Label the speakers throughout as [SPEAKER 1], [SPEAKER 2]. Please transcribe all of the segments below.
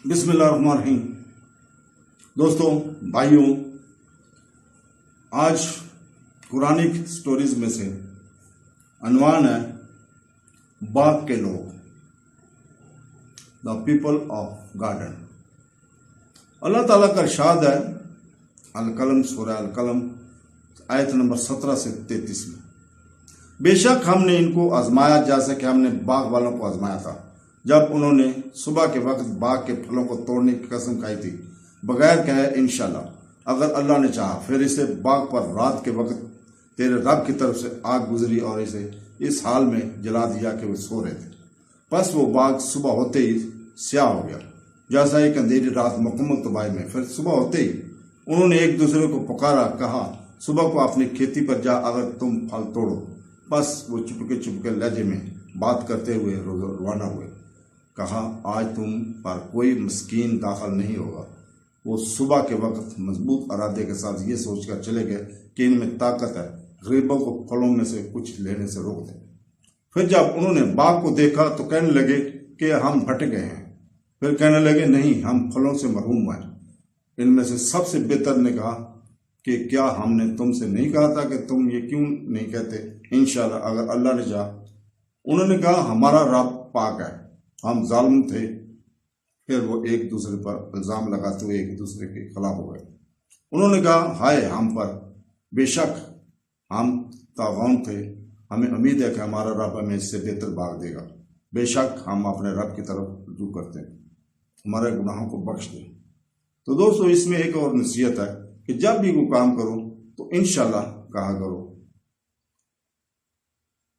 [SPEAKER 1] بسم اللہ الرحمن الرحیم۔ دوستوں، بھائیوں، آج قرآنک سٹوریز میں سے عنوان ہے باغ کے لوگ، دا پیپل آف گارڈن۔ اللہ تعالیٰ کا ارشاد ہے القلم، سورہ القلم، آیت نمبر 17 سے 33 میں، بے شک ہم نے ان کو آزمایا جیسا کہ ہم نے باغ والوں کو آزمایا تھا، جب انہوں نے صبح کے وقت باغ کے پھلوں کو توڑنے کی قسم کھائی تھی بغیر کہے انشاءاللہ، اگر اللہ نے چاہا، پھر اسے باغ پر رات کے وقت تیرے رب کی طرف سے آگ گزری اور اسے اس حال میں جلا دیا کہ وہ سو رہے تھے، پس وہ باغ صبح ہوتے ہی سیاہ ہو گیا جیسا ایک اندھیری رات مکمل تباہی میں۔ پھر صبح ہوتے ہی انہوں نے ایک دوسرے کو پکارا، کہا صبح کو اپنی کھیتی پر جا اگر تم پھل توڑو، پس وہ چپکے لہجے میں بات کرتے ہوئے روانہ ہوئے، کہا آج تم پر کوئی مسکین داخل نہیں ہوگا۔ وہ صبح کے وقت مضبوط ارادے کے ساتھ یہ سوچ کر چلے گئے کہ ان میں طاقت ہے، غریبوں کو پھلوں میں سے کچھ لینے سے روک دیں۔ پھر جب انہوں نے باغ کو دیکھا تو کہنے لگے کہ ہم بھٹ گئے ہیں، پھر کہنے لگے نہیں، ہم پھلوں سے محروم ہیں۔ ان میں سے سب سے بہتر نے کہا کہ کیا ہم نے تم سے نہیں کہا تھا کہ تم یہ کیوں نہیں کہتے انشاءاللہ اگر اللہ نے چاہا؟ انہوں نے کہا ہمارا رب پاک ہے، ہم ظالم تھے۔ پھر وہ ایک دوسرے پر الزام لگاتے ہوئے ایک دوسرے کے خلاف ہو گئے۔ انہوں نے کہا ہائے ہم پر، بے شک ہم طاغون تھے، ہمیں امید ہے کہ ہمارا رب ہمیں اس سے بہتر باغ دے گا، بے شک ہم اپنے رب کی طرف رجوع کرتے ہیں، ہمارے گناہوں کو بخش دیں۔ تو دوستو، اس میں ایک اور نصیحت ہے کہ جب بھی کوئی کام کرو تو انشاءاللہ کہا کرو۔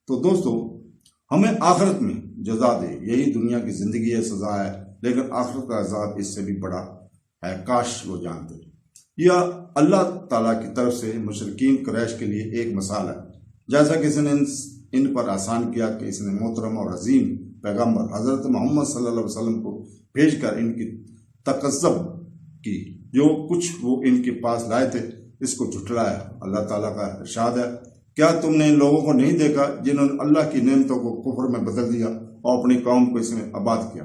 [SPEAKER 1] تو دوستو، ہمیں آخرت میں جزا دے، یہی دنیا کی زندگی ہے، سزا ہے، لیکن آخرت کا عذاب اس سے بھی بڑا ہے، کاش وہ جانتے۔ یہ اللہ تعالیٰ کی طرف سے مشرکین قریش کے لیے ایک مثال ہے، جیسا کہ اس نے ان پر آسان کیا کہ اس نے محترم اور عظیم پیغمبر حضرت محمد صلی اللہ علیہ وسلم کو بھیج کر ان کی تکذب کی، جو کچھ وہ ان کے پاس لائے تھے اس کو جھٹلایا۔ اللہ تعالیٰ کا ارشاد ہے، کیا تم نے ان لوگوں کو نہیں دیکھا جنہوں نے اللہ کی نعمتوں کو کفر میں بدل دیا اور اپنی قوم کو اس میں آباد کیا؟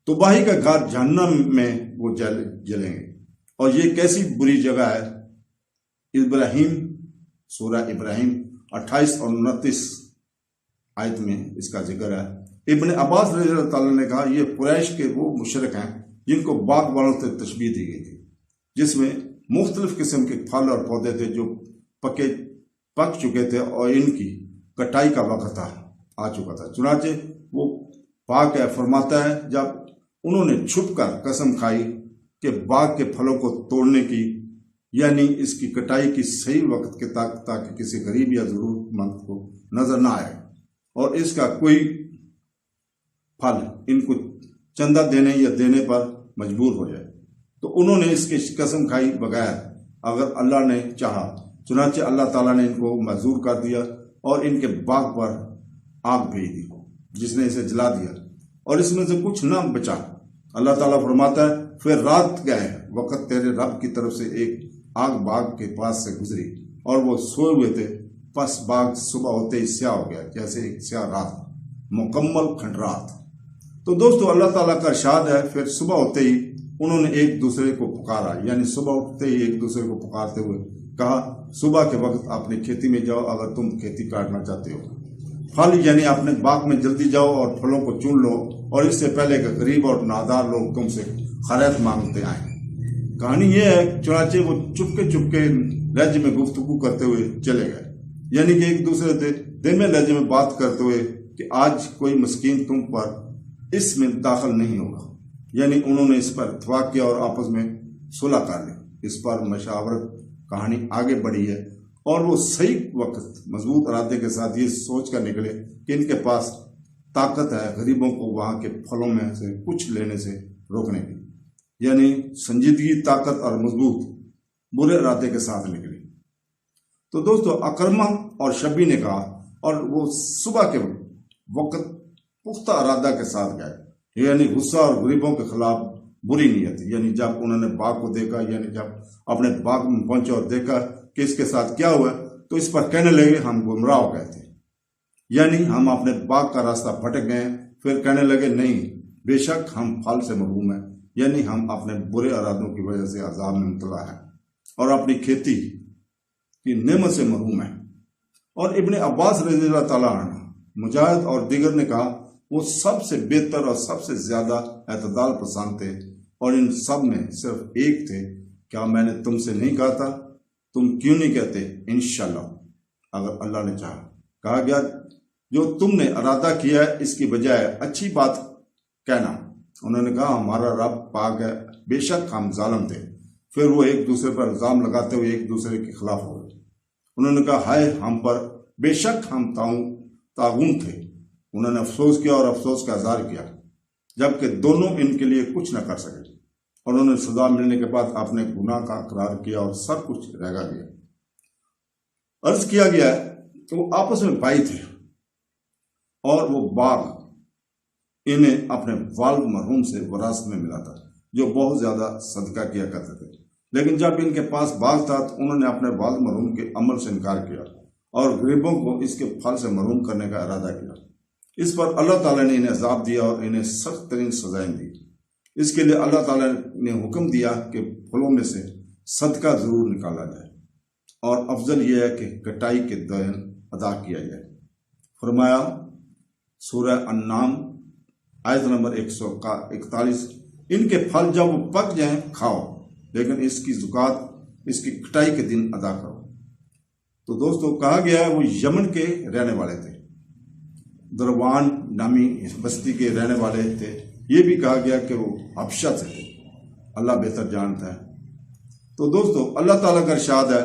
[SPEAKER 1] تباہی کا گھر جہنم میں وہ جلیں گے، اور یہ کیسی بری جگہ ہے۔ ابراہیم، سورہ ابراہیم 28 اور 29 آیت میں اس کا ذکر ہے۔ ابن عباس رضی اللہ تعالیٰ نے کہا یہ قریش کے وہ مشرک ہیں جن کو باغ والوں سے تشبیہ دی گئی تھی، جس میں مختلف قسم کے پھل اور پودے تھے جو پک چکے تھے اور ان کی کٹائی کا وقت آ چکا تھا۔ چنانچہ وہ پاک ہے، فرماتا ہے جب انہوں نے چھپ کر قسم کھائی کہ باغ کے پھلوں کو توڑنے کی، یعنی اس کی کٹائی کی صحیح وقت کے تاکہ کسی غریب یا ضرورت مند کو نظر نہ آئے اور اس کا کوئی پھل ان کو چندہ دینے پر مجبور ہو جائے، تو انہوں نے اس کی قسم کھائی بغیر اگر اللہ نے چاہا۔ چنانچہ اللہ تعالیٰ نے ان کو معذور کر دیا اور ان کے باغ پر آگ بھیج دی جس نے اسے جلا دیا اور اس میں سے کچھ نہ بچا۔ اللہ تعالیٰ فرماتا ہے پھر رات گئے وقت تیرے رب کی طرف سے ایک آگ باغ کے پاس سے گزری اور وہ سوئے ہوئے تھے، پس باغ صبح ہوتے ہی سیاہ ہو گیا جیسے ایک سیاہ رات، مکمل کھنڈرات۔ تو دوستو، اللہ تعالیٰ کا ارشاد ہے پھر صبح ہوتے ہی انہوں نے ایک دوسرے کو پکارا، یعنی صبح اٹھتے ہی ایک دوسرے کو پکارتے ہوئے کہا صبح کے وقت اپنی کھیتی میں جاؤ اگر تم کھیتی کاٹنا چاہتے ہو، پھل یعنی اپنے باغ میں جلدی جاؤ اور پھلوں کو چن لو، اور اس سے پہلے کہ غریب اور نادار لوگ تم سے خیرات مانگتے آئیں۔ کہانی یہ ہے، چنانچہ وہ چپکے لہجے میں گفتگو کرتے ہوئے چلے گئے، یعنی کہ ایک دوسرے سے دھیمے لہجے میں بات کرتے ہوئے کہ آج کوئی مسکین تم پر اس میں داخل نہیں ہوگا، یعنی انہوں نے اس پر اتفاق کیا اور آپس میں صلح کر لی۔ اس پر مشاورت کہانی آگے بڑھی ہے اور وہ صحیح وقت مضبوط ارادے کے ساتھ یہ سوچ کر نکلے کہ ان کے پاس طاقت ہے غریبوں کو وہاں کے پھلوں میں سے کچھ لینے سے روکنے کی، یعنی سنجیدگی، طاقت اور مضبوط برے ارادے کے ساتھ نکلی۔ تو دوستو، اکرمہ اور شبی نے کہا اور وہ صبح کے وقت پختہ ارادہ کے ساتھ گئے، یعنی غصہ اور غریبوں کے خلاف بری نیت، یعنی جب انہوں نے باغ کو دیکھا، یعنی جب اپنے باغ میں پہنچے اور دیکھا کہ اس کے ساتھ کیا ہوا تو اس پر کہنے لگے ہم گمراہ ہو گئے تھے، یعنی ہم اپنے باغ کا راستہ بھٹک گئے۔ پھر کہنے لگے نہیں، بے شک ہم پھل سے محروم ہیں، یعنی ہم اپنے برے ارادوں کی وجہ سے عذاب میں مبتلا ہیں اور اپنی کھیتی کی نعمت سے محروم ہیں۔ اور ابن عباس رضی اللہ تعالیٰ عنہ، مجاہد اور دیگر نے کہا وہ سب سے بہتر اور سب سے زیادہ اعتدال پسند تھے، اور ان سب میں صرف ایک تھے، کیا میں نے تم سے نہیں کہا تھا؟ تم کیوں نہیں کہتے انشاءاللہ اگر اللہ نے چاہا؟ کہا گیا جو تم نے ارادہ کیا ہے اس کی بجائے اچھی بات کہنا۔ انہوں نے کہا ہمارا رب پاک ہے، بے شک ہم ظالم تھے۔ پھر وہ ایک دوسرے پر الزام لگاتے ہوئے ایک دوسرے کے خلاف ہو گئے۔ انہوں نے کہا ہائے ہم پر، بے شک ہم طاغون تھے۔ انہوں نے افسوس کیا اور افسوس کا اظہار کیا، جبکہ دونوں ان کے لیے کچھ نہ کر سکے۔ اور انہوں نے سزا ملنے کے بعد اپنے گناہ کا اقرار کیا اور سب کچھ رہگا دیا۔ عرض کیا گیا ہے کہ وہ آپس میں بھائی تھے اور وہ باغ انہیں اپنے والد مرحوم سے وراثت میں ملا تھا، جو بہت زیادہ صدقہ کیا کرتے تھے۔ لیکن جب ان کے پاس باغ تھا تو انہوں نے اپنے والد مرحوم کے عمل سے انکار کیا اور غریبوں کو اس کے پھل سے محروم کرنے کا ارادہ کیا۔ اس پر اللہ تعالیٰ نے انہیں عذاب دیا اور انہیں سخت ترین سزائیں دی۔ اس کے لیے اللہ تعالیٰ نے حکم دیا کہ پھلوں میں سے صدقہ ضرور نکالا جائے، اور افضل یہ ہے کہ کٹائی کے دین ادا کیا جائے۔ فرمایا سورہ انعام آیت نمبر 141، ان کے پھل جب وہ پک جائیں کھاؤ، لیکن اس کی زکوٰۃ اس کی کٹائی کے دن ادا کرو۔ تو دوستو کہا گیا ہے وہ یمن کے رہنے والے تھے، دروان نامی بستی کے رہنے والے تھے۔ یہ بھی کہا گیا کہ وہ حبشہ سے تھے، اللہ بہتر جانتا ہے۔ تو دوستو اللہ تعالیٰ کا ارشاد ہے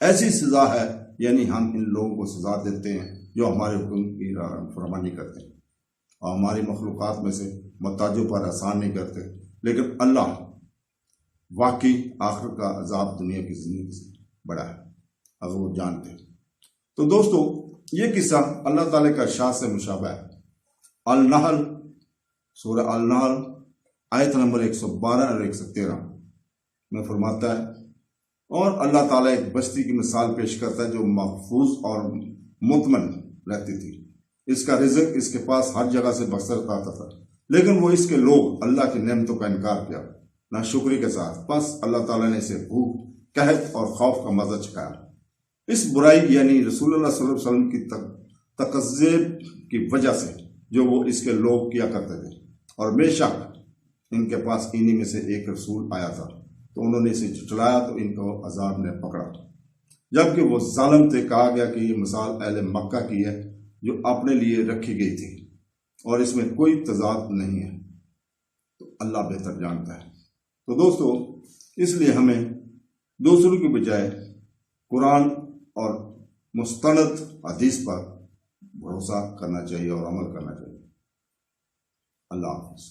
[SPEAKER 1] ایسی سزا ہے، یعنی ہم ان لوگوں کو سزا دیتے ہیں جو ہمارے حکم کی فرمانی کرتے ہیں اور ہماری مخلوقات میں سے محتاجوں پر احسان نہیں کرتے، لیکن اللہ واقعی آخر کا عذاب دنیا کی زندگی سے بڑا ہے اگر وہ جانتے ہیں۔ تو دوستو یہ قصہ اللہ تعالیٰ کا ارشاد سے مشابہ ہے۔ النحل سورہ النحل آیت نمبر 112 اور 113 میں فرماتا ہے، اور اللہ تعالیٰ ایک بستی کی مثال پیش کرتا ہے جو محفوظ اور مطمئن رہتی تھی۔ اس کا رزق اس کے پاس ہر جگہ سے بسر آتا تھا، لیکن وہ اس کے لوگ اللہ کی نعمتوں کا انکار کیا ناشکری کے ساتھ، پس اللہ تعالیٰ نے اسے بھوک، قحط اور خوف کا مزہ چکھایا۔ اس برائی یعنی رسول اللہ صلی اللہ علیہ وسلم کی تکذیب کی وجہ سے جو وہ اس کے لوگ کیا کرتے تھے، اور بے شک ان کے پاس انہی میں سے ایک رسول آیا تھا تو انہوں نے اسے جھٹلایا تو ان کو عذاب نے پکڑا، جبکہ وہ ظالم تھے۔ کہا گیا کہ یہ مثال اہل مکہ کی ہے جو اپنے لیے رکھی گئی تھی اور اس میں کوئی تضاد نہیں ہے، تو اللہ بہتر جانتا ہے۔ تو دوستو اس لیے ہمیں دوسروں کی بجائے قرآن اور مستند حدیث پر بھروسہ کرنا چاہیے اور عمل کرنا چاہیے۔ اللہ حافظ۔